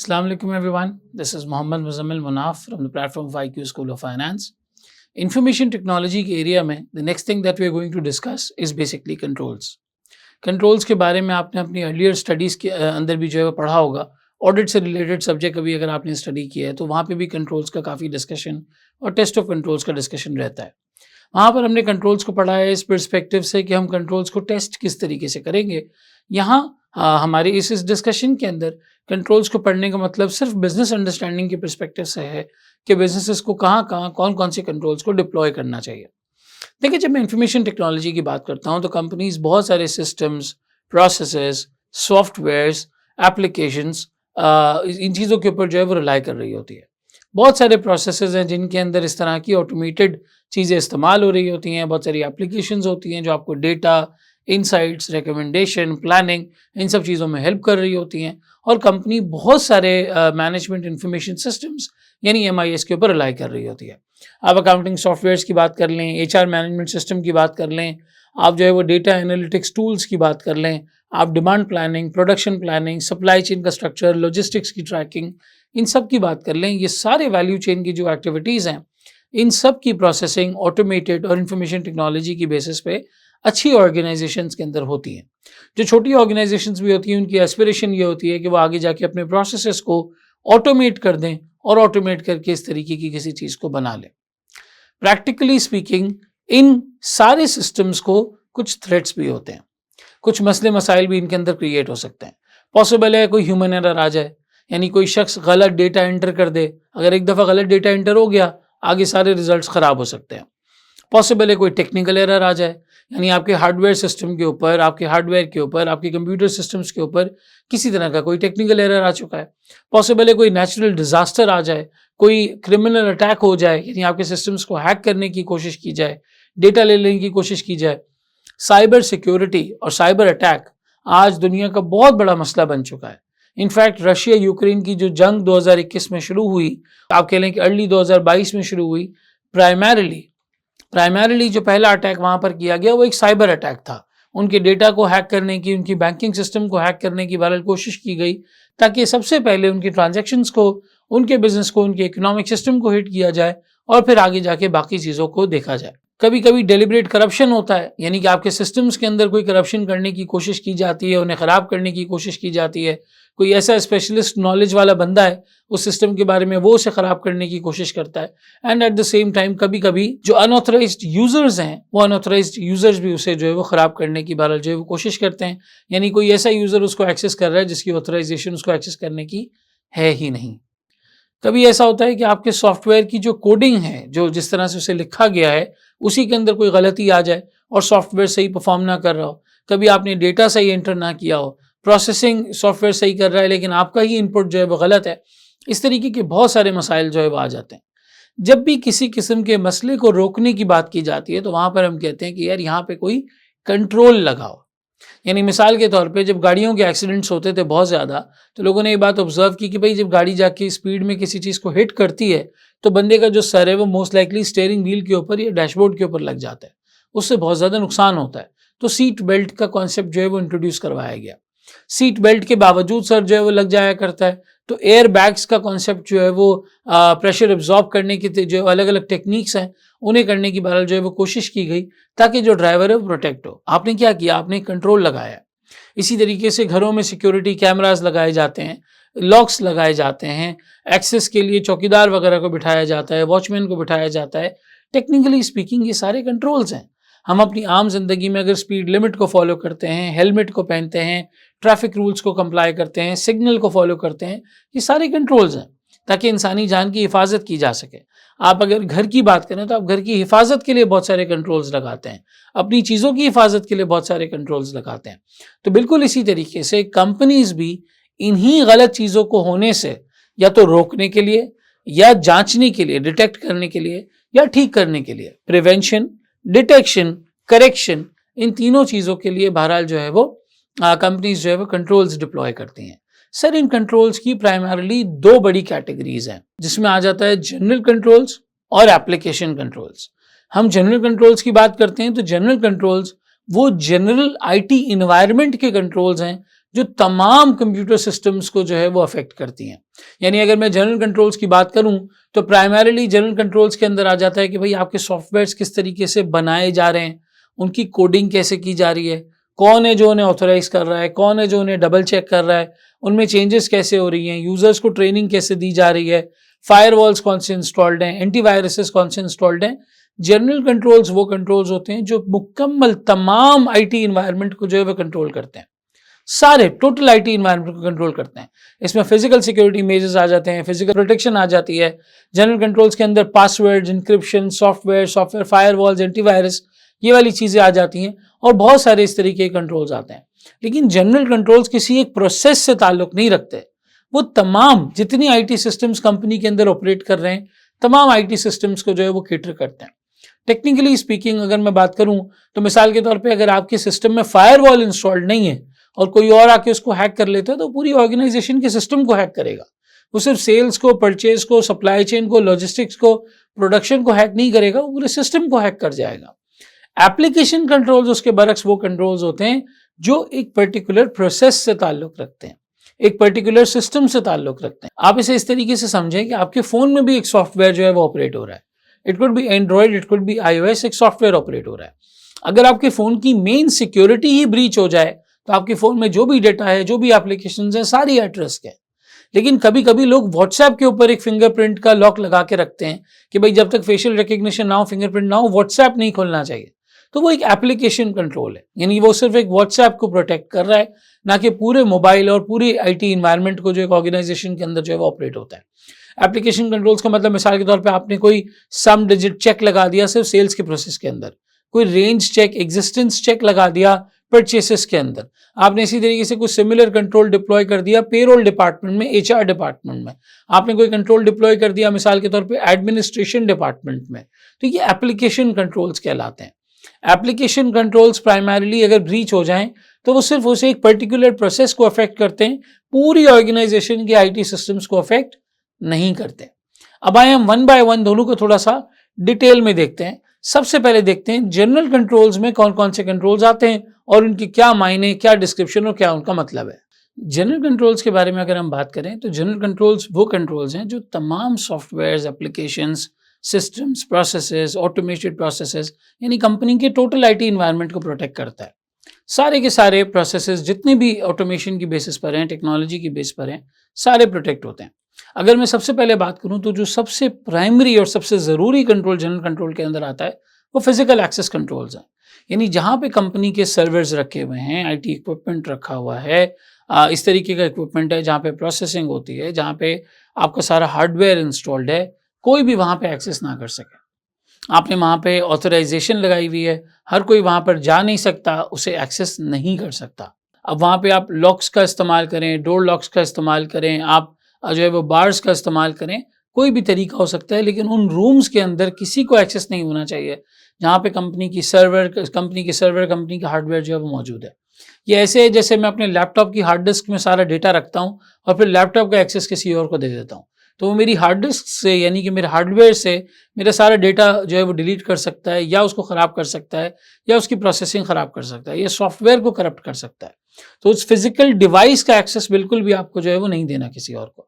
Assalamu alaikum everyone. This is Mohammad Muzammil Munaf from the platform of IQ School of Finance. Information technology के area में the next thing that we are going to discuss is basically controls. Controls के बारे में आपने अपनी earlier studies के अंदर भी जो है पढ़ा होगा. Audit से related subject अभी अगर आपने study किया है तो वहाँ पे भी controls का काफ़ी discussion और test of controls का discussion रहता है. वहाँ पर हमने कंट्रोल्स को पढ़ा है इस पर्सपेक्टिव से कि हम कंट्रोल्स को टेस्ट किस तरीके से करेंगे. यहाँ हमारे इस डिस्कशन के अंदर कंट्रोल्स को पढ़ने का मतलब सिर्फ बिजनेस अंडरस्टैंडिंग के पर्सपेक्टिव से है कि बिजनेसेस को कहाँ कौन कौन से कंट्रोल्स को डिप्लॉय करना चाहिए. देखिए, जब मैं इंफॉर्मेशन टेक्नोलॉजी की बात करता हूँ तो कंपनीज बहुत सारे systems, processes, softwares, applications in चीज़ों के ऊपर जो है वो रिलाई कर रही होती है. बहुत सारे प्रोसेसेस हैं जिनके अंदर इस तरह की ऑटोमेटेड चीज़ें इस्तेमाल हो रही होती हैं. बहुत सारी एप्लीकेशंस होती हैं जो आपको data, insights, recommendation, planning in सब चीज़ों में हेल्प कर रही होती हैं. और कंपनी बहुत सारे मैनेजमेंट इंफॉर्मेशन सिस्टम्स यानी MIS के ऊपर रिलाई कर रही होती है. आप अकाउंटिंग सॉफ्टवेयर्स की बात कर लें, HR मैनेजमेंट सिस्टम की बात कर लें, आप जो है वो डेटा एनालिटिक्स टूल्स की बात कर लें, आप demand planning, production planning, supply chain का स्ट्रक्चर, लॉजिस्टिक्स की ट्रैकिंग, इन सब की बात कर लें. ये सारे वैल्यू चेन की जो एक्टिविटीज़ हैं इन सब की प्रोसेसिंग ऑटोमेटेड और इंफॉर्मेशन टेक्नोलॉजी की बेसिस पे अच्छी ऑर्गेनाइजेशंस के अंदर होती हैं. जो छोटी ऑर्गेनाइजेशंस भी होती हैं उनकी एस्पिरेशन ये होती है कि वो आगे जाके अपने प्रोसेसेस को ऑटोमेट कर दें और ऑटोमेट करके इस तरीके की किसी चीज़ को बना लें. प्रैक्टिकली स्पीकिंग इन सारे सिस्टम्स को कुछ थ्रेट्स भी होते हैं, कुछ मसले मसाइल भी इनके अंदर क्रिएट हो सकते हैं. पॉसिबल है कोई ह्यूमन एरर आ जाए, यानी कोई शख्स गलत डेटा एंटर कर दे. अगर एक दफ़ा गलत डेटा एंटर हो गया आगे सारे रिजल्ट्स ख़राब हो सकते हैं. पॉसिबल है कोई टेक्निकल एरर आ जाए, यानी आपके हार्डवेयर सिस्टम के ऊपर, आपके हार्डवेयर के ऊपर, आपके कंप्यूटर सिस्टम्स के ऊपर किसी तरह का कोई टेक्निकल एरर आ चुका है. पॉसिबल है कोई नेचुरल डिजास्टर आ जाए, कोई क्रिमिनल अटैक हो जाए, यानी आपके सिस्टम्स को हैक करने की कोशिश की जाए, डेटा ले लेने की कोशिश की जाए. साइबर सिक्योरिटी और साइबर अटैक आज दुनिया का बहुत बड़ा मसला बन चुका है. इनफैक्ट रशिया यूक्रेन की जो जंग 2021 में शुरू हुई, आप कह लें कि अर्ली 2022 में शुरू हुई, प्राइमरीली जो पहला अटैक वहाँ पर किया गया वो एक साइबर अटैक था. उनके डेटा को हैक करने की, उनकी बैंकिंग सिस्टम को हैक करने की बहरहाल कोशिश की गई ताकि सबसे पहले उनके ट्रांजैक्शंस को, उनके बिजनेस को, उनके इकोनॉमिक सिस्टम को हिट किया जाए और फिर आगे जाके बाकी चीज़ों को देखा जाए. कभी कभी डेलिब्रेट करप्शन होता है, यानी कि आपके सिस्टम्स के अंदर कोई करप्शन करने की कोशिश की जाती है, उन्हें ख़राब करने की कोशिश की जाती है. कोई ऐसा स्पेशलिस्ट नॉलेज वाला बंदा है उस सिस्टम के बारे में, वो उसे ख़राब करने की कोशिश करता है. And at the same time कभी कभी जो अनऑथराइज्ड यूज़र्स हैं वो अनऑथराइज्ड यूज़र्स भी उसे जो है वो ख़राब करने की बहरहाल जो है वो कोशिश करते हैं. यानी कोई ऐसा यूज़र उसको एक्सेस कर रहा है जिसकी ऑथराइजेशन उसको एक्सेस करने की है ही नहीं. कभी ऐसा होता है कि आपके सॉफ्टवेयर की जो कोडिंग है, जो जिस तरह से उसे लिखा गया है उसी के अंदर कोई गलती आ जाए और सॉफ्टवेयर सही परफॉर्म ना कर रहा हो. कभी आपने डेटा सही एंटर ना किया हो, प्रोसेसिंग सॉफ्टवेयर सही कर रहा है लेकिन आपका ही इनपुट जो है वो गलत है. इस तरीके के बहुत सारे मसाइल जो है वो आ जाते हैं. जब भी किसी किस्म के मसले को रोकने की बात की जाती है तो वहाँ पर हम कहते हैं कि यार यहाँ पे कोई कंट्रोल लगाओ. यानी मिसाल के तौर पे जब गाड़ियों के एक्सीडेंट्स होते थे बहुत ज़्यादा, तो लोगों ने ये बात ऑब्जर्व की कि भाई जब गाड़ी जाके स्पीड में किसी चीज़ को हिट करती है तो बंदे का जो सर है वो मोस्ट लाइकली स्टीयरिंग व्हील के ऊपर या डैशबोर्ड के ऊपर लग जाता है, उससे बहुत ज़्यादा नुकसान होता है. तो सीट बेल्ट का कॉन्सेप्ट जो है वो इंट्रोड्यूस करवाया गया. सीट बेल्ट के बावजूद सर जो है वो लग जाया करता है. तो एयर बैग्स का कॉन्सेप्ट जो है वो प्रेशर एब्जॉर्ब करने की जो अलग अलग टेक्निक्स हैं उन्हें करने की बहरहाल जो है वो कोशिश की गई ताकि जो ड्राइवर है वो प्रोटेक्ट हो. आपने क्या किया, आपने कंट्रोल लगाया. इसी तरीके से घरों में सिक्योरिटी कैमरास लगाए जाते हैं, लॉक्स लगाए जाते हैं, एक्सेस के लिए चौकीदार वगैरह को बिठाया जाता है, वॉचमैन को बिठाया जाता है. टेक्निकली स्पीकिंग ये सारे कंट्रोल्स हैं. हम अपनी आम जिंदगी में अगर स्पीड लिमिट को फॉलो करते हैं, हेलमेट को पहनते हैं, ट्रैफिक रूल्स को कंप्लाई करते हैं, सिग्नल को फॉलो करते हैं, ये सारे कंट्रोल्स हैं ताकि इंसानी जान की हिफाजत की जा सके. आप अगर घर की बात करें तो आप घर की हिफाजत के लिए बहुत सारे कंट्रोल्स लगाते हैं, अपनी चीज़ों की हिफाजत के लिए बहुत सारे कंट्रोल्स लगाते हैं. तो बिल्कुल इसी तरीके से कंपनीज भी इन्हीं गलत चीज़ों को होने से या तो रोकने के लिए या जांचने के लिए, डिटेक्ट करने के लिए या ठीक करने के लिए, प्रिवेंशन, डिटेक्शन, करेक्शन, इन तीनों चीज़ों के लिए बहरहाल जो है वो कंपनीज जो है वो कंट्रोल्स डिप्लॉय करती हैं. सर, इन कंट्रोल्स की प्राइमरली दो बड़ी कैटेगरीज हैं जिसमें आ जाता है जनरल कंट्रोल्स और एप्लीकेशन कंट्रोल्स. हम जनरल कंट्रोल्स की बात करते हैं तो जनरल कंट्रोल्स वो जनरल IT इन्वायरमेंट के कंट्रोल्स हैं जो तमाम कंप्यूटर सिस्टम्स को जो है वो अफेक्ट करती हैं। यानी अगर मैं जनरल कंट्रोल्स की बात करूं तो प्राइमरीली जनरल कंट्रोल्स के अंदर आ जाता है कि भाई आपके सॉफ्टवेयर्स किस तरीके से बनाए जा रहे हैं, उनकी कोडिंग कैसे की जा रही है, कौन है जो उन्हें ऑथोराइज कर रहा है, कौन है जो उन्हें डबल चेक कर रहा है, उनमें चेंजेस कैसे हो रही हैं, यूजर्स को ट्रेनिंग कैसे दी जा रही है, फायरवॉल्स कौन से इंस्टॉल्ड हैं, एंटीवायरसेस कौन से इंस्टॉल्ड हैं। जनरल कंट्रोल्स वो कंट्रोल्स होते हैं जो मुकम्मल तमाम आईटी इन्वायरमेंट को जो है वो कंट्रोल करते हैं, सारे टोटल आईटी इन्वायरमेंट को कंट्रोल करते हैं। इसमें फिजिकल सिक्योरिटी मेजर्स आ जाते हैं, फिजिकल प्रोटेक्शन आ जाती है। जनरल कंट्रोल्स के अंदर passwords, encryption, software firewalls, antivirus, ये वाली चीज़ें आ जाती हैं और बहुत सारे इस तरीके के कंट्रोल्स आते हैं। लेकिन जनरल कंट्रोल्स किसी एक प्रोसेस से ताल्लुक़ नहीं रखते, वो तमाम जितनी आईटी सिस्टम्स कंपनी के अंदर ऑपरेट कर रहे हैं तमाम आईटी सिस्टम्स को जो है वो कैटर करते हैं। टेक्निकली स्पीकिंग अगर मैं बात करूं तो मिसाल के तौर पे अगर आपके सिस्टम में फायरवॉल इंस्टॉल्ड नहीं है और कोई और आके उसको हैक कर लेता है तो पूरी ऑर्गेनाइजेशन के सिस्टम को हैक करेगा। वो सिर्फ सेल्स को, परचेज को, सप्लाई चेन को, लॉजिस्टिक्स को, प्रोडक्शन को हैक नहीं करेगा, वो पूरे सिस्टम को हैक कर जाएगा। एप्लीकेशन कंट्रोल्स उसके बरक्स वो कंट्रोल्स होते हैं जो एक पर्टिकुलर प्रोसेस से ताल्लुक रखते हैं, एक पर्टिकुलर सिस्टम से ताल्लुक रखते हैं। आप इसे इस तरीके से समझें कि आपके फ़ोन में भी एक सॉफ्टवेयर जो है वो ऑपरेट हो रहा है। It could be Android, it could be iOS, एक सॉफ्टवेयर ऑपरेट हो रहा है। अगर आपके फ़ोन की मेन सिक्योरिटी ही ब्रीच हो जाए तो आपके फ़ोन में जो भी डेटा है, जो भी एप्लीकेशंस हैं, सारी एट रिस्क है। लेकिन कभी कभी लोग व्हाट्सएप के ऊपर एक फिंगरप्रिंट का लॉक लगा के रखते हैं कि भाई जब तक फेशियल रिकग्निशन ना हो, फिंगरप्रिंट ना हो, व्हाट्सएप नहीं खोलना चाहिए। तो वो एक एप्लीकेशन कंट्रोल है, यानी वो सिर्फ एक व्हाट्सएप को प्रोटेक्ट कर रहा है, ना कि पूरे मोबाइल और पूरी आईटी इन्वायरमेंट को जो एक ऑर्गेनाइजेशन के अंदर जो है वो ऑपरेट होता है। एप्लीकेशन कंट्रोल्स का मतलब मिसाल के तौर पे आपने कोई सम डिजिट चेक लगा दिया सिर्फ सेल्स के प्रोसेस के अंदर, कोई रेंज चेक, एग्जिस्टेंस चेक लगा दिया परचेसेस के अंदर, आपने इसी तरीके से कुछ सिमिलर कंट्रोल डिप्लॉय कर दिया पेरोल डिपार्टमेंट में, एचआर डिपार्टमेंट में, आपने कोई कंट्रोल डिप्लॉय कर दिया मिसाल के तौर पे एडमिनिस्ट्रेशन डिपार्टमेंट में, तो ये एप्लीकेशन कंट्रोल्स कहलाते हैं। एप्लीकेशन कंट्रोल्स प्राइमरीली अगर ब्रीच हो जाएं तो वो सिर्फ उसे एक पर्टिकुलर प्रोसेस को अफेक्ट करते हैं, पूरी ऑर्गेनाइजेशन के आईटी सिस्टम्स को अफेक्ट नहीं करते। अब आए हम वन बाय वन दोनों को थोड़ा सा डिटेल में देखते हैं। सबसे पहले देखते हैं जनरल कंट्रोल्स में कौन कौन से कंट्रोल्स आते हैं और उनकी क्या मायने, क्या डिस्क्रिप्शन और क्या उनका मतलब है। जनरल कंट्रोल्स के बारे में अगर हम बात करें तो जनरल कंट्रोल्स वो कंट्रोल्स हैं जो तमाम software, applications, systems, processes, automated processes, यानी कंपनी के टोटल आईटी इन्वायरमेंट को प्रोटेक्ट करता है। सारे के सारे प्रोसेसेस जितने भी ऑटोमेशन की बेसिस पर हैं, टेक्नोलॉजी की बेस पर हैं, सारे प्रोटेक्ट होते हैं। अगर मैं सबसे पहले बात करूं तो जो सबसे प्राइमरी और सबसे ज़रूरी कंट्रोल जनरल कंट्रोल के अंदर आता है वो फिजिकल एक्सेस कंट्रोल्स हैं। यानी जहाँ पे कंपनी के सर्वर्स रखे हुए हैं, आईटी इक्विपमेंट रखा हुआ है, इस तरीके का इक्विपमेंट है जहाँ पे प्रोसेसिंग होती है, जहाँ पे आपका सारा हार्डवेयर इंस्टॉल्ड है, कोई भी वहाँ पे एक्सेस ना कर सके। आपने वहाँ पे ऑथराइजेशन लगाई हुई है, हर कोई वहाँ पर जा नहीं सकता, उसे एक्सेस नहीं कर सकता। अब वहाँ पे आप लॉक्स का इस्तेमाल करें, डोर लॉक्स का इस्तेमाल करें, आप जो है वो बार्स का इस्तेमाल करें, कोई भी तरीका हो सकता है, लेकिन उन रूम्स के अंदर किसी को एक्सेस नहीं होना चाहिए जहाँ पे कंपनी के सर्वर, कंपनी का हार्डवेयर जो है वो मौजूद है। ये ऐसे है जैसे मैं अपने लैपटॉप की हार्ड डिस्क में सारा डेटा रखता हूँ और फिर लैपटॉप का एक्सेस किसी और को दे देता हूँ, तो वो मेरी हार्ड डिस्क से, यानी कि मेरे हार्डवेयर से मेरा सारा डेटा जो है वो डिलीट कर सकता है, या उसको ख़राब कर सकता है, या उसकी प्रोसेसिंग ख़राब कर सकता है, या सॉफ्टवेयर को करप्ट कर सकता है। तो उस फिजिकल डिवाइस का एक्सेस बिल्कुल भी आपको जो है वो नहीं देना किसी और को।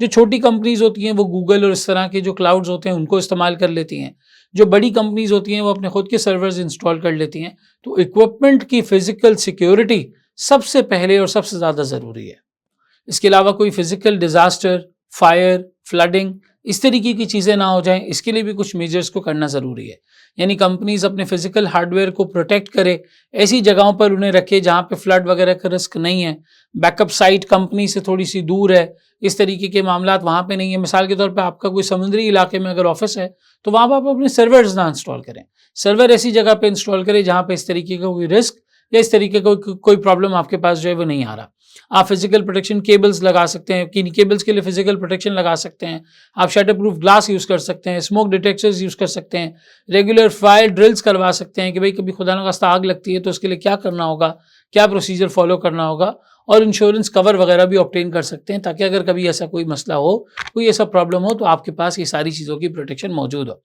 जो छोटी कंपनीज होती हैं वो गूगल और इस तरह के जो क्लाउड्स होते हैं उनको इस्तेमाल कर लेती हैं। जो बड़ी कंपनीज होती हैं वो अपने खुद के सर्वर्स इंस्टॉल कर लेती हैं। तो इक्विपमेंट की फिजिकल सिक्योरिटी सबसे पहले और सबसे ज़्यादा ज़रूरी है। इसके अलावा कोई फिजिकल डिज़ास्टर, फायर, फ्लडिंग, इस तरीके की चीज़ें ना हो जाएं, इसके लिए भी कुछ मेजर्स को करना ज़रूरी है। यानी कंपनीज अपने फिजिकल हार्डवेयर को प्रोटेक्ट करे, ऐसी जगहों पर उन्हें रखे जहाँ पे फ्लड वगैरह का रिस्क नहीं है, बैकअप साइट कंपनी से थोड़ी सी दूर है, इस तरीके के मामलात वहाँ पे नहीं है। मिसाल के तौर पे आपका कोई समुद्री इलाके में अगर ऑफिस है तो वहाँ पर आप अपने सर्वर्स ना इंस्टॉल करें, सर्वर ऐसी जगह पे इंस्टॉल करें जहाँ पे इस तरीके का कोई रिस्क या इस तरीके का कोई प्रॉब्लम आपके पास जो है वो नहीं आ रहा। आप फिजिकल प्रोटेक्शन केबल्स लगा सकते हैं, किन केबल्स के लिए फिजिकल प्रोटेक्शन लगा सकते हैं, आप शटर प्रूफ ग्लास यूज़ कर सकते हैं, स्मोक डिटेक्टर्स यूज़ कर सकते हैं, रेगुलर फायर ड्रिल्स करवा सकते हैं कि भाई कभी खुदा न खास्ता आग लगती है तो उसके लिए क्या करना होगा, क्या प्रोसीजर फॉलो करना होगा, और इंश्योरेंस कवर वगैरह भी ऑब्टेन कर सकते हैं ताकि अगर कभी ऐसा कोई मसला हो, कोई ऐसा प्रॉब्लम हो तो आपके पास ये सारी चीज़ों की प्रोटेक्शन मौजूद हो।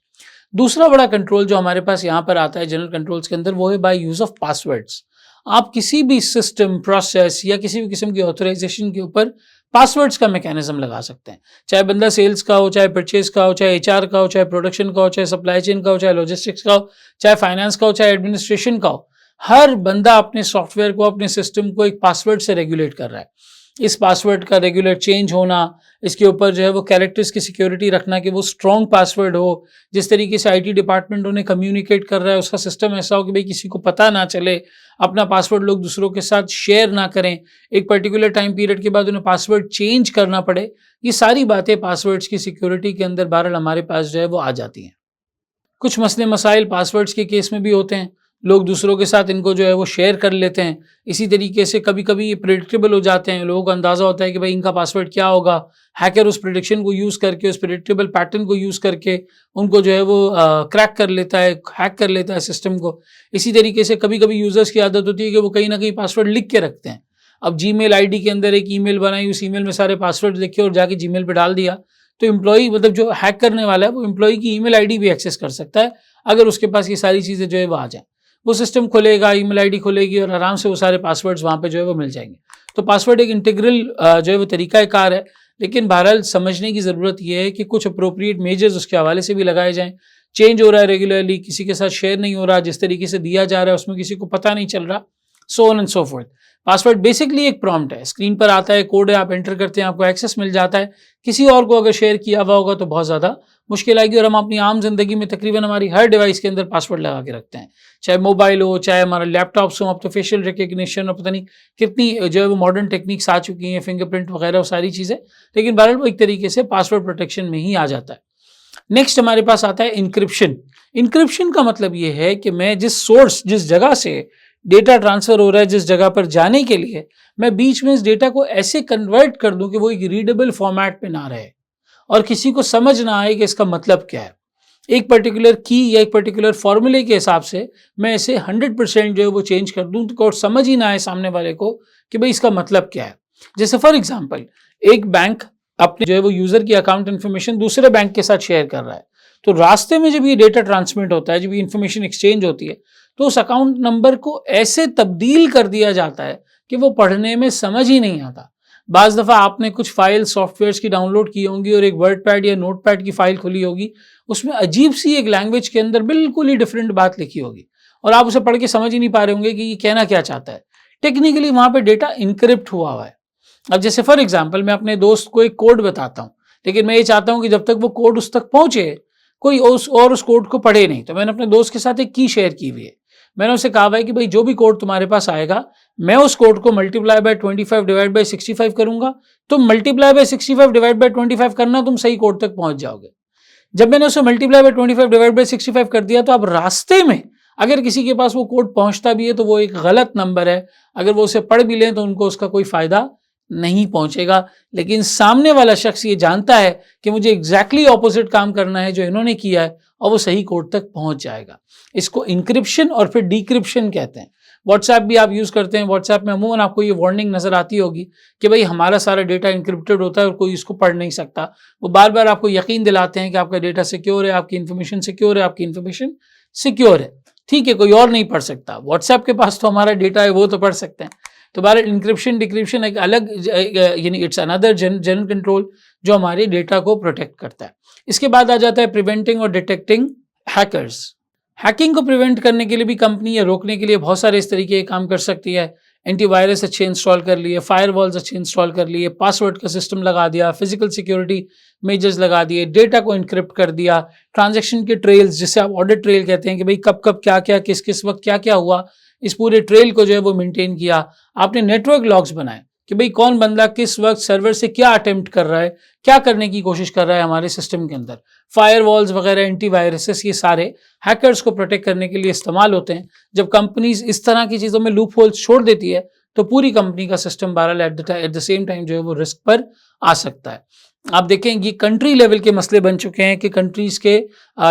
दूसरा बड़ा कंट्रोल जो हमारे पास यहाँ पर आता है जनरल कंट्रोल्स के अंदर वो है बाय यूज़ ऑफ पासवर्ड्स। आप किसी भी सिस्टम, प्रोसेस या किसी भी किस्म की ऑथराइजेशन के ऊपर पासवर्ड्स का मैकेनिज्म लगा सकते हैं। चाहे बंदा सेल्स का हो, चाहे परचेज का हो, चाहे एचआर का हो, चाहे प्रोडक्शन का हो, चाहे सप्लाई चेन का हो, चाहे लॉजिस्टिक्स का हो, चाहे फाइनेंस का हो, चाहे एडमिनिस्ट्रेशन का हो। हर बंदा अपने सॉफ्टवेयर को, अपने सिस्टम को एक पासवर्ड से रेगुलेट कर रहा है। इस पासवर्ड का रेगुलर चेंज होना, इसके ऊपर जो है वो कैरेक्टर्स की सिक्योरिटी रखना कि वो स्ट्रॉन्ग पासवर्ड हो, जिस तरीके से आईटी डिपार्टमेंट उन्हें कम्युनिकेट कर रहा है उसका सिस्टम ऐसा हो कि भाई किसी को पता ना चले, अपना पासवर्ड लोग दूसरों के साथ शेयर ना करें, एक पर्टिकुलर टाइम पीरियड के बाद उन्हें पासवर्ड चेंज करना पड़े। ये सारी बातें पासवर्ड्स की सिक्योरिटी के अंदर बहरहाल हमारे पास जो है वो आ जाती हैं। कुछ मसले मसाइल पासवर्ड्स के केस में भी होते हैं, लोग दूसरों के साथ इनको जो है वो शेयर कर लेते हैं। इसी तरीके से कभी कभी ये प्रेडिक्टेबल हो जाते हैं, लोगों को अंदाज़ा होता है कि भाई इनका पासवर्ड क्या होगा। हैकर उस प्रेडिक्शन को यूज़ करके, उस प्रेडिक्टेबल पैटर्न को यूज़ करके उनको जो है वो क्रैक कर लेता है, हैक कर लेता है सिस्टम को। इसी तरीके से कभी कभी यूज़र्स की आदत होती है कि वो कहीं ना कहीं पासवर्ड लिख के रखते हैं। अब जीमेल आईडी के अंदर एक ईमेल बनाई, उस ईमेल में सारे पासवर्ड लिखे और जाके जीमेल पे डाल दिया, तो एम्प्लॉई, मतलब जो हैक करने वाला है, वो एम्प्लॉई की ईमेल आईडी भी एक्सेस कर सकता है अगर उसके पास ये सारी चीज़ें जो है वो आ जाए। वो सिस्टम खोलेगा, ईमेल आईडी खोलेगी और आराम से वो सारे पासवर्ड्स वहाँ पे जो है वो मिल जाएंगे। तो पासवर्ड एक इंटीग्रल जो है वो तरीक़ाकार है, लेकिन बहरहाल समझने की ज़रूरत ये है कि कुछ अप्रोप्रिएट मेजर्स उसके हवाले से भी लगाए जाएँ। चेंज हो रहा है रेगुलरली, किसी के साथ शेयर नहीं हो रहा, जिस तरीके से दिया जा रहा है उसमें किसी को पता नहीं चल रहा, so on and so fourth. Password basically एक प्रॉम्प्ट है, स्क्रीन पर आता है, कोड है, आप एंटर करते हैं, आपको एक्सेस मिल जाता है। किसी और को अगर शेयर किया हुआ होगा तो बहुत ज़्यादा मुश्किल आएगी। और हम अपनी आम जिंदगी में तकरीबन हमारी हर डिवाइस के अंदर पासवर्ड लगा के रखते हैं, चाहे मोबाइल हो, चाहे हमारा लैपटॉप्स हो। अब तो फेशियल रिकग्निशन और पता नहीं कितनी जो है वो मॉडर्न टेक्निक्स आ चुकी हैं, फिंगरप्रिंट वगैरह, वो सारी चीज़ें, लेकिन बहरहाल वो एक तरीके से पासवर्ड प्रोटेक्शन में ही आ जाता है। नेक्स्ट हमारे पास आता है इंक्रिप्शन। इंक्रिप्शन का मतलब ये है कि मैं जिस सोर्स, जिस जगह से डेटा ट्रांसफर हो रहा है, जिस जगह पर जाने के लिए, मैं बीच में इस डेटा को ऐसे कन्वर्ट कर दूं कि वो एक रीडेबल फॉर्मेट पे ना रहे और किसी को समझ ना आए कि इसका मतलब क्या है। एक पर्टिकुलर की या एक पर्टिकुलर फॉर्मूले के हिसाब से मैं इसे 100% जो है वो चेंज कर दूं तो समझ ही ना आए सामने वाले को कि भाई इसका मतलब क्या है। जैसे फॉर एग्जाम्पल, एक बैंक अपने जो है वो यूजर की अकाउंट इन्फॉर्मेशन दूसरे बैंक के साथ शेयर कर रहा है, तो रास्ते में जब ये डेटा ट्रांसमिट होता है, जब ये इन्फॉर्मेशन एक्सचेंज होती है, तो उस अकाउंट नंबर को ऐसे तब्दील कर दिया जाता है कि वो पढ़ने में समझ ही नहीं आता। बाज़ दफ़ा आपने कुछ फाइल सॉफ्टवेयर्स की डाउनलोड की होंगी और एक वर्ड पैड या नोट पैड की फाइल खुली होगी, उसमें अजीब सी एक लैंग्वेज के अंदर बिल्कुल ही डिफरेंट बात लिखी होगी और आप उसे पढ़ के समझ ही नहीं पा रहे होंगे कि ये कहना क्या चाहता है। टेक्निकली वहाँ पर डेटा इनक्रिप्ट हुआ है। अब जैसे फॉर एग्जाम्पल, मैं अपने दोस्त को एक कोड बताता हूँ, लेकिन मैं ये चाहता हूँ कि जब तक वो कोड उस तक पहुँचे कोई उस कोड को पढ़े नहीं। तो मैंने अपने दोस्त के साथ एक की शेयर की हुई है। मैंने उसे कहा है कि भाई जो भी कोड तुम्हारे पास आएगा, मैं उस कोड को मल्टीप्लाई बाय 25 डिवाइड बाय 65 करूंगा, तुम मल्टीप्लाई बाय 65 डिवाइड बाय 25 करना, तुम सही कोड तक पहुंच जाओगे। जब मैंने उसे मल्टीप्लाई बाय 25 डिवाइड बाय 65 कर दिया, तो अब रास्ते में अगर किसी के पास वो कोड पहुंचता भी है तो वो एक गलत नंबर है, अगर वो उसे पढ़ भी लें तो उनको उसका कोई फायदा नहीं पहुंचेगा। लेकिन सामने वाला शख्स ये जानता है कि मुझे एग्जैक्टली ऑपोजिट काम करना है जो इन्होंने किया है, और वो सही कोड तक पहुंच जाएगा। इसको इंक्रिप्शन और फिर डिक्रिप्शन कहते हैं। व्हाट्सएप भी आप यूज़ करते हैं, व्हाट्सएप में अमूमन आपको ये वार्निंग नज़र आती होगी कि भाई हमारा सारा डेटा इंक्रिप्टेड होता है और कोई इसको पढ़ नहीं सकता। वो बार बार आपको यकीन दिलाते हैं कि आपका डेटा सिक्योर है, आपकी इन्फॉर्मेशन सिक्योर है, आपकी इन्फॉर्मेशन सिक्योर है। ठीक है, कोई और नहीं पढ़ सकता, व्हाट्सएप के पास तो हमारा डेटा है, वो तो पढ़ सकते हैं। तो बार इंक्रिप्शन डिक्रिप्शन एक अलग, यानी इट्स अनदर जनरल कंट्रोल जो हमारे डेटा को प्रोटेक्ट करता है। इसके बाद आ जाता है प्रिवेंटिंग और डिटेक्टिंग हैकर्स। हैकिंग को प्रिवेंट करने के लिए भी कंपनी या रोकने के लिए बहुत सारे इस तरीके के काम कर सकती है। एंटीवायरस अच्छे इंस्टॉल कर लिए, फायरवॉल्स अच्छे इंस्टॉल कर लिए, पासवर्ड का सिस्टम लगा दिया, फिजिकल सिक्योरिटी मेजर्स लगा दिए, डेटा को इनक्रिप्ट कर दिया, ट्रांजैक्शन के ट्रेल्स, जिसे आप ऑडिट ट्रेल कहते हैं कि भाई कब कब क्या क्या किस किस वक्त क्या क्या हुआ, इस पूरे ट्रेल को जो है वो मेंटेन किया। आपने नेटवर्क लॉग्स बनाए कि भाई कौन बंदा किस वक्त सर्वर से क्या अटेम्प्ट कर रहा है, क्या करने की कोशिश कर रहा है हमारे सिस्टम के अंदर। फायरवॉल्स वगैरह, एंटीवायरसेस, ये सारे हैकर्स को प्रोटेक्ट करने के लिए इस्तेमाल होते हैं। जब कंपनीज इस तरह की चीज़ों में लूप होल्स छोड़ देती है तो पूरी कंपनी का सिस्टम बहरहाल एट द सेम टाइम जो है वो रिस्क पर आ सकता है। आप देखें ये कंट्री लेवल के मसले बन चुके हैं कि कंट्रीज़ के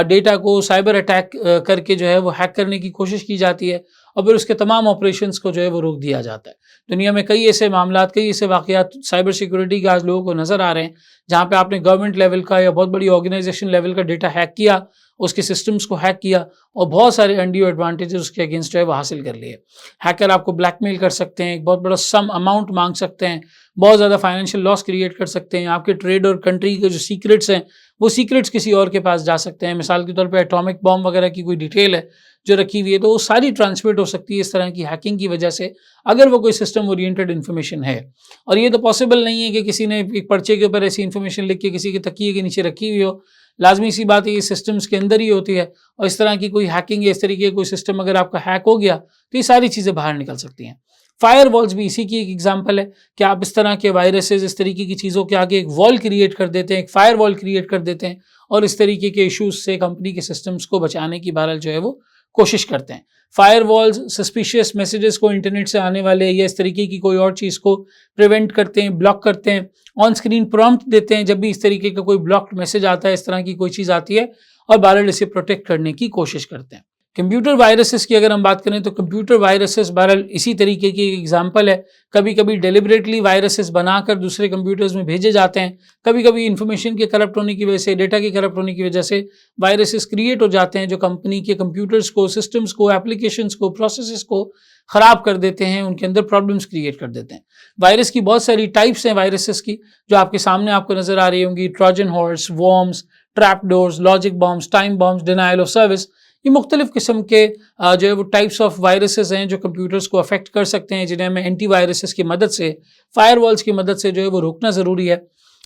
डेटा को साइबर अटैक करके जो है वो हैक करने की कोशिश की जाती है और फिर उसके तमाम ऑपरेशंस को जो है वो रोक दिया जाता है। दुनिया में कई ऐसे मामलात, कई ऐसे वाक़यात साइबर सिक्योरिटी के आज लोगों को नज़र आ रहे हैं जहाँ पे आपने गवर्नमेंट लेवल का या बहुत बड़ी ऑर्गेनाइजेशन लेवल का डेटा हैक किया उसके सिस्टम्स को हैक किया और बहुत सारे अनड्यू एडवांटेजेस उसके अगेंस्ट जो है वो हासिल कर लिए। हैकर आपको ब्लैकमेल कर सकते हैं, एक बहुत बड़ा सम अमाउंट मांग सकते हैं, बहुत ज़्यादा फाइनेंशियल लॉस क्रिएट कर सकते हैं, आपके ट्रेड और कंट्री के जो सीक्रेट्स हैं वो सीक्रेट्स किसी और के पास जा सकते हैं। मिसाल के तौर पे एटॉमिक बॉम्ब वगैरह की कोई डिटेल है जो रखी हुई है तो वो सारी ट्रांसमिट हो सकती है इस तरह की हैकिंग की वजह से, अगर वो कोई सिस्टम ओरिएंटेड इन्फॉर्मेशन है। और ये तो पॉसिबल नहीं है कि किसी ने एक पर्चे के ऊपर ऐसी इन्फॉर्मेशन लिख के किसी के तकिए के नीचे रखी हुई हो। लाजमी सी बात है ये सिस्टम्स के अंदर ही होती है, और इस तरह की कोई हैकिंग या इस तरीके का कोई सिस्टम अगर आपका हैक हो गया तो ये सारी चीज़ें बाहर निकल सकती हैं। फायर वॉल्स भी इसी की एक एग्जाम्पल है कि आप इस तरह के वायरसेस, इस तरीके की चीज़ों के आगे एक वॉल क्रिएट कर देते हैं, एक फायर वॉल क्रिएट कर देते हैं और इस तरीके के इश्यूज से कंपनी के सिस्टम्स को बचाने की बहरहाल जो है वो कोशिश करते हैं। फायर वॉल्स सस्पिशियस मैसेजेस को इंटरनेट से आने वाले या इस तरीके की कोई और चीज़ को प्रिवेंट करते हैं, ब्लॉक करते हैं, ऑन स्क्रीन प्रॉम्प्ट देते हैं जब भी इस तरीके का कोई ब्लॉक्ड मैसेज आता है, इस तरह की कोई चीज़ आती है, और बहरहाल इसे प्रोटेक्ट करने की कोशिश करते हैं। कंप्यूटर वायरसेस की अगर हम बात करें तो कंप्यूटर वायरसेस बहरहाल इसी तरीके की एग्जांपल है। कभी कभी डेलिबरेटली वायरसेस बनाकर दूसरे कंप्यूटर्स में भेजे जाते हैं, कभी कभी इंफॉर्मेशन के करप्ट होने की वजह से, डेटा के करप्ट होने की वजह से वायरसेस क्रिएट हो जाते हैं जो कंपनी के कंप्यूटर्स को, सिस्टम्स को, एप्लीकेशंस को, प्रोसेसेस को ख़राब कर देते हैं, उनके अंदर प्रॉब्लम्स क्रिएट कर देते हैं। वायरस की बहुत सारी टाइप्स हैं वायरसेस की जो आपके सामने आपको नज़र आ रही होंगी। Trojan horse, worms, trap doors, logic bombs, time bombs, denial of service, ये मुख्तलिफ किस्म के जो है वो टाइप्स ऑफ वायरसेस हैं जो कंप्यूटर्स को अफेक्ट कर सकते हैं, जिन्हें हमें एंटी वायरसेस की मदद से, फायरवॉल्स की मदद से जो है वो रोकना ज़रूरी है।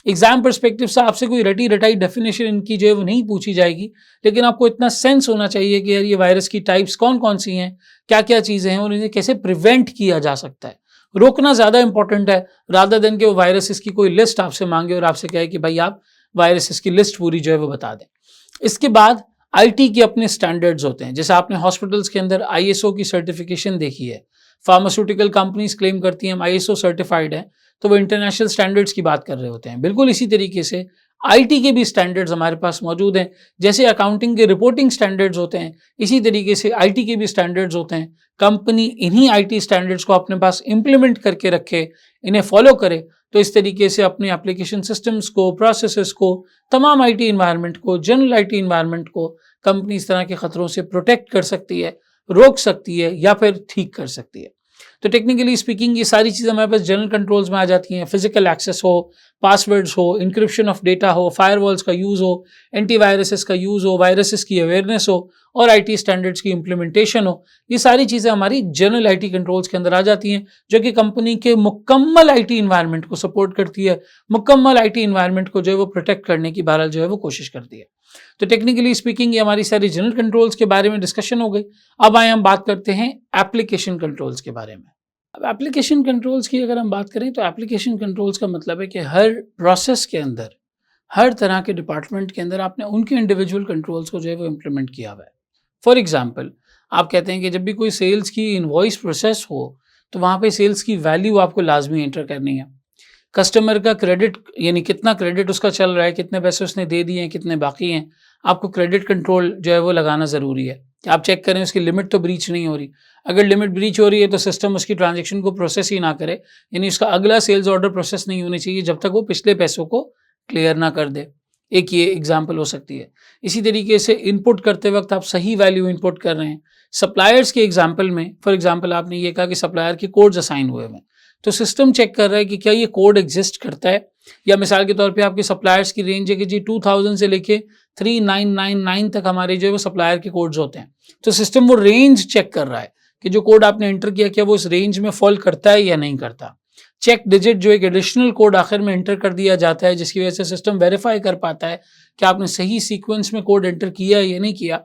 एग्जाम पर्सपेक्टिव से आपसे कोई रटी रटाई डेफिनेशन इनकी जो है वो नहीं पूछी जाएगी, लेकिन आपको इतना सेंस होना चाहिए कि यार ये वायरस की टाइप्स कौन कौन सी हैं, क्या क्या चीज़ें हैं और इन्हें कैसे प्रिवेंट किया जा सकता है। रोकना ज़्यादा इंपॉर्टेंट है रादर देन कि वो वायरसेस की कोई लिस्ट आपसे मांगे और आपसे कहे कि भाई आप वायरसेस की लिस्ट पूरी जो है वो बता दें। इसके बाद आईटी के अपने स्टैंडर्ड्स होते हैं, जैसे आपने हॉस्पिटल्स के अंदर आईएसओ की सर्टिफिकेशन देखी है। फार्मास्यूटिकल कंपनीज क्लेम करती हैं हम आईएसओ सर्टिफाइड हैं, तो वो इंटरनेशनल स्टैंडर्ड्स की बात कर रहे होते हैं। बिल्कुल इसी तरीके से आईटी के भी स्टैंडर्ड्स हमारे पास मौजूद हैं। जैसे अकाउंटिंग के रिपोर्टिंग स्टैंडर्ड्स होते हैं, इसी तरीके से आईटी के भी स्टैंडर्ड्स होते हैं। कंपनी इन्हीं आईटी स्टैंडर्ड्स को अपने पास इम्प्लीमेंट करके रखे, इन्हें फॉलो करे, तो इस तरीके से अपने एप्लीकेशन सिस्टम्स को, प्रोसेसेस को, तमाम आईटी इन्वायरमेंट को, जनरल आईटी इन्वायरमेंट को कंपनी इस तरह के खतरों से प्रोटेक्ट कर सकती है, रोक सकती है या फिर ठीक कर सकती है। तो टेक्निकली स्पीकिंग ये सारी चीज़ें हमारे पास जनरल कंट्रोल्स में आ जाती हैं। फिजिकल एक्सेस हो, पासवर्ड्स हो, इंक्रिप्शन ऑफ डेटा हो, फायरवॉल्स का यूज़ हो, एंटीवायरसेस का यूज़ हो, वायरसेस की अवेयरनेस हो और आईटी स्टैंडर्ड्स की इम्प्लीमेंटेशन हो, ये सारी चीज़ें हमारी जनरल आईटी कंट्रोल्स के अंदर आ जाती हैं, जो कि कंपनी के मुकम्मल आईटी इन्वायरमेंट को सपोर्ट करती है, मुकम्मल आईटी इन्वायरमेंट को जो है वो प्रोटेक्ट करने की बहरहाल जो है वो कोशिश करती है। तो टेक्निकली स्पीकिंग ये हमारी सारी जनरल कंट्रोल्स के बारे में डिस्कशन हो गई। अब आए हम बात करते हैं एप्लीकेशन कंट्रोल्स के बारे में। अब एप्लीकेशन कंट्रोल्स की अगर हम बात करें तो एप्लीकेशन कंट्रोल्स का मतलब है कि हर प्रोसेस के अंदर, हर तरह के डिपार्टमेंट के अंदर आपने उनके इंडिविजुअल कंट्रोल्स को जो है वो इम्प्लीमेंट किया हुआ है। फॉर एग्जांपल, आप कहते हैं कि जब भी कोई सेल्स की इनवॉइस प्रोसेस हो तो वहाँ पे सेल्स की वैल्यू आपको लाजमी एंटर करनी है। कस्टमर का क्रेडिट, यानी कितना क्रेडिट उसका चल रहा है, कितने पैसे उसने दे दिए हैं, कितने बाकी हैं, आपको क्रेडिट कंट्रोल जो है वो लगाना ज़रूरी है कि आप चेक करें उसकी लिमिट तो ब्रीच नहीं हो रही। अगर लिमिट ब्रीच हो रही है तो सिस्टम उसकी ट्रांजैक्शन को प्रोसेस ही ना करे, यानी उसका अगला सेल्स ऑर्डर प्रोसेस नहीं होनी चाहिए जब तक वो पिछले पैसों को क्लियर ना कर दे। एक ये एग्जाम्पल हो सकती है। इसी तरीके से इनपुट करते वक्त आप सही वैल्यू इनपुट कर रहे हैं। सप्लायर्स के एग्जाम्पल में, फॉर एग्जाम्पल आपने ये कहा कि सप्लायर के कोड्स असाइन हुए हैं, तो सिस्टम चेक कर रहा है कि क्या ये कोड एग्जिस्ट करता है, या मिसाल के तौर पे आपके सप्लायर्स की रेंज है कि जी 2000 से लेके 3999 तक हमारे जो है वो सप्लायर के कोड्स होते हैं, तो सिस्टम वो रेंज चेक कर रहा है कि जो कोड आपने एंटर किया क्या वो इस रेंज में फॉल करता है या नहीं करता। चेक डिजिट जो एक एडिशनल कोड आखिर में एंटर कर दिया जाता है, जिसकी वजह से सिस्टम वेरीफाई कर पाता है कि आपने सही सीक्वेंस में कोड एंटर किया या नहीं किया।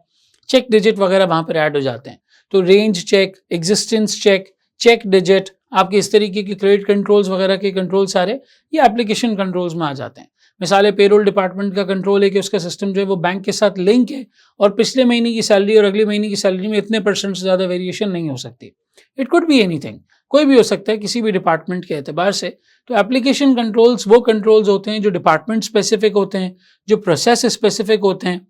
चेक डिजिट वगैरह वहाँ पर ऐड हो जाते हैं। तो range check, existence check, check digit, आपके इस तरीके के क्रेडिट कंट्रोल्स वगैरह के कंट्रोल सारे ये एप्लीकेशन कंट्रोल्स में आ जाते हैं। मिसाल है पेरोल डिपार्टमेंट का कंट्रोल है कि उसका सिस्टम जो है वो बैंक के साथ लिंक है और पिछले महीने की सैलरी और अगले महीने की सैलरी में इतने % से ज़्यादा वेरिएशन नहीं हो सकती। इट कुड बी एनीथिंग, कोई भी हो सकता है किसी भी डिपार्टमेंट के एतबार से। तो एप्लीकेशन कंट्रोल्स वो कंट्रोल्स होते हैं जो डिपार्टमेंट स्पेसिफिक होते हैं, जो प्रोसेस स्पेसिफिक होते हैं,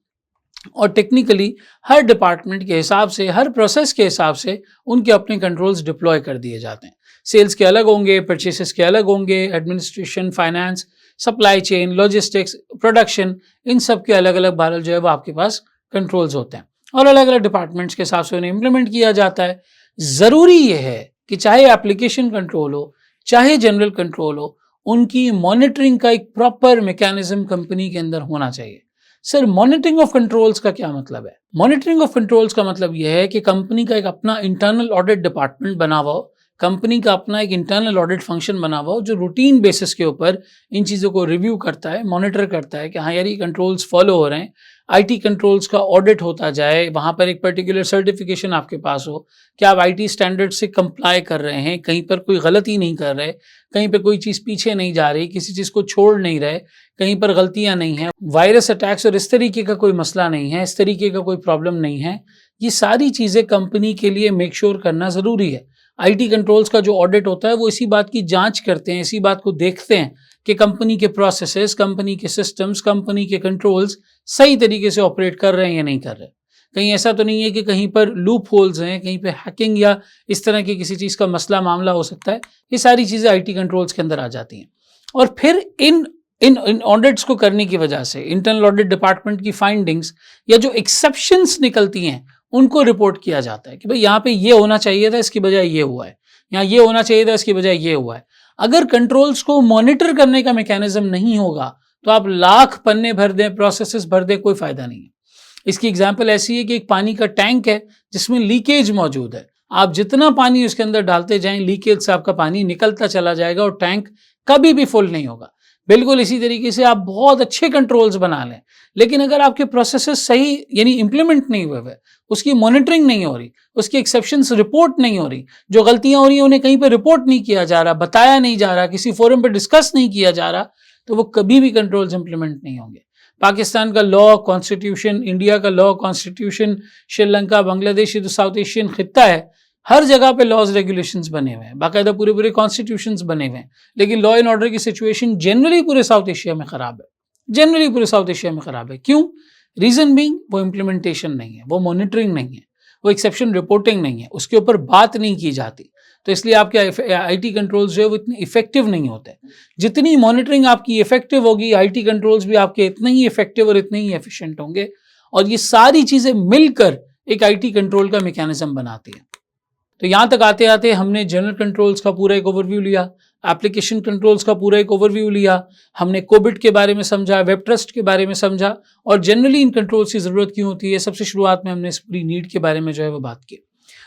और टेक्निकली हर डिपार्टमेंट के हिसाब से, हर प्रोसेस के हिसाब से उनके अपने कंट्रोल्स डिप्लॉय कर दिए जाते हैं। सेल्स के अलग होंगे, परचेसेस के अलग होंगे, administration, finance, supply chain, logistics, production, इन सब के अलग अलग बहरहाल जो है वो आपके पास कंट्रोल्स होते हैं और अलग अलग डिपार्टमेंट्स के हिसाब से उन्हें इम्प्लीमेंट किया जाता है। ज़रूरी ये है कि चाहे एप्लीकेशन कंट्रोल हो चाहे जनरल कंट्रोल हो, उनकी मॉनिटरिंग का एक प्रॉपर मैकेनिज्म कंपनी के अंदर होना चाहिए। सर, मॉनिटरिंग ऑफ कंट्रोल्स का क्या मतलब है? मॉनिटरिंग ऑफ कंट्रोल्स का मतलब यह है कि कंपनी का एक अपना इंटरनल ऑडिट डिपार्टमेंट बना हुआ हो, कंपनी का अपना एक इंटरनल ऑडिट फंक्शन बना हुआ हो जो रूटीन बेसिस के ऊपर इन चीज़ों को रिव्यू करता है, मॉनिटर करता है कि हाँ यार ये कंट्रोल्स फॉलो हो रहे हैं। आईटी कंट्रोल्स का ऑडिट होता जाए, वहाँ पर एक पर्टिकुलर सर्टिफिकेशन आपके पास हो कि आप आईटी स्टैंडर्ड से कंप्लाई कर रहे हैं, कहीं पर कोई गलती नहीं कर रहे, कहीं पर कोई चीज़ पीछे नहीं जा रही, किसी चीज़ को छोड़ नहीं रहे, कहीं पर गलतियाँ नहीं हैं, वायरस अटैक्स और इस तरीके का कोई मसला नहीं है, इस तरीके का कोई प्रॉब्लम नहीं है। ये सारी चीज़ें कंपनी के लिए मेक श्योर करना ज़रूरी है। आईटी कंट्रोल्स का जो ऑडिट होता है वो इसी बात की जांच करते हैं, इसी बात को देखते हैं कि कंपनी के प्रोसेसेस, कंपनी के सिस्टम्स, कंपनी के कंट्रोल्स सही तरीके से ऑपरेट कर रहे हैं या नहीं कर रहे। कहीं ऐसा तो नहीं है कि कहीं पर लूप होल्स हैं, कहीं पे हैकिंग या इस तरह की किसी चीज़ का मसला मामला हो सकता है। ये सारी चीज़ें आईटी कंट्रोल्स के अंदर आ जाती हैं और फिर इन ऑडिट्स को करने की वजह से इंटरनल ऑडिट डिपार्टमेंट की फाइंडिंग्स या जो एक्सेप्शंस निकलती हैं उनको रिपोर्ट किया जाता है कि भाई यहाँ पे ये होना चाहिए था, इसकी बजाय ये हुआ है, यहाँ ये होना चाहिए था, इसकी बजाय ये हुआ है। अगर कंट्रोल्स को मॉनिटर करने का मैकेनिज्म नहीं होगा तो आप लाख पन्ने भर दें, प्रोसेसेस भर दें, कोई फायदा नहीं है। इसकी एग्जांपल ऐसी है कि एक पानी का टैंक है जिसमें लीकेज मौजूद है, आप जितना पानी उसके अंदर डालते जाएं लीकेज से आपका पानी निकलता चला जाएगा और टैंक कभी भी फुल नहीं होगा। बिल्कुल इसी तरीके से आप बहुत अच्छे कंट्रोल्स बना लें, लेकिन अगर आपके प्रोसेसेस सही यानी इंप्लीमेंट नहीं हुए, उसकी मॉनिटरिंग नहीं हो रही, उसकी एक्सेप्शंस रिपोर्ट नहीं हो रही, जो गलतियां हो रही हैं उन्हें कहीं पर रिपोर्ट नहीं किया जा रहा, बताया नहीं जा रहा, किसी फोरम पर डिस्कस नहीं किया जा रहा, तो वो कभी भी कंट्रोल्स इंप्लीमेंट नहीं होंगे। पाकिस्तान का लॉ, कॉन्स्टिट्यूशन, इंडिया का लॉ, कॉन्स्टिट्यूशन, श्रीलंका, बांग्लादेश, ये जो साउथ एशियन खित्ता है, हर जगह पे लॉज रेगुलेशंस बने हुए हैं, बाकायदा पूरे पूरे कॉन्स्टिट्यूशंस बने हुए हैं, लेकिन लॉ एंड ऑर्डर की सिचुएशन जनरली पूरे साउथ एशिया में ख़राब है, जनरली पूरे साउथ एशिया में ख़राब है। क्यों? रीज़न बीइंग वो इम्प्लीमेंटेशन नहीं है, वो मॉनिटरिंग नहीं है, वो एक्सेप्शन रिपोर्टिंग नहीं है, उसके ऊपर बात नहीं की जाती। तो इसलिए आपके आईटी कंट्रोल्स जो है वो इतने इफेक्टिव नहीं होते। जितनी मॉनिटरिंग आपकी इफेक्टिव होगी, आईटी कंट्रोल्स भी आपके इतने ही इफेक्टिव और इतने ही एफिशिएंट होंगे, और ये सारी चीज़ें मिलकर एक आईटी कंट्रोल का मैकेनिज्म बनाती है। तो यहाँ तक आते आते हमने जनरल कंट्रोल्स का पूरा एक ओवरव्यू लिया, एप्लीकेशन कंट्रोल्स का पूरा एक ओवरव्यू लिया, हमने कोबिट के बारे में समझा, वेब ट्रस्ट के बारे में समझा, और जनरली इन कंट्रोल्स की ज़रूरत क्यों होती है। सबसे शुरुआत में हमने इस पूरी नीड के बारे में जो है वो बात की।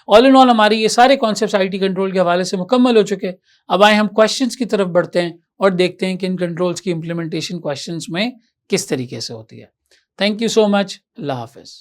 ऑल इन ऑल हमारी ये सारे कॉन्सेप्ट्स आईटी कंट्रोल के हवाले से मुकम्मल हो चुके। अब आए हम क्वेश्चंस की तरफ बढ़ते हैं और देखते हैं कि इन कंट्रोल्स की इम्प्लीमेंटेशन क्वेश्चंस में किस तरीके से होती है। Thank you so much. Allah हाफिज़।